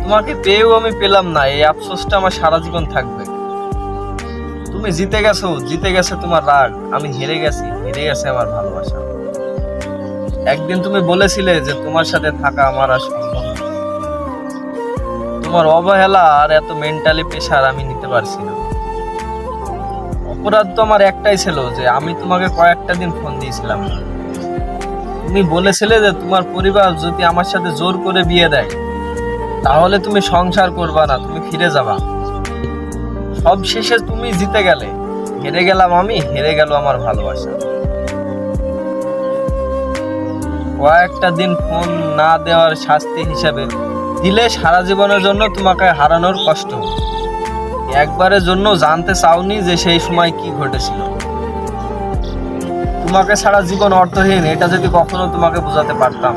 তোমাকে পেয়েও আমি পেলাম না, এই আফসোসটা আমার সারা জীবন থাকবে। তুমি জিতে গেছো, জিতে গেছে তোমার রাগ, আমি হেরে গেছি, হেরে গেছে আমার ভালোবাসা। একদিন তুমি বলেছিলে যে তোমার সাথে থাকা আমার আর সম্ভব না। তোমার অবহেলা আর এত মেন্টালি প্রেশার আমি নিতে পারছি না। অপরাধ তো আমার একটাই ছিল যে আমি তোমাকে কয়েকটা দিন ফোন দিয়েছিলাম না। তুমি বলেছিলে যে তোমার পরিবার যদি আমার সাথে জোর করে বিয়ে দেয় তাহলে তুমি সংসার করবা না, তুমি ফিরে যাবা। সব শেষে তুমি জিতে গেলে, হেরে গেলাম আমি, হেরে গেল আমার ভালোবাসা। কয়েকটা দিন ফোন না দেওয়ার শাস্তি হিসাবে দিলে সারা জীবনের জন্য তোমাকে হারানোর কষ্ট। একবারের জন্য জানতে চাওনি যে সেই সময় কি ঘটেছিল। তোমাকে ছাড়া জীবন অর্থহীন, এটা যদি কখনো তোমাকে বোঝাতে পারতাম।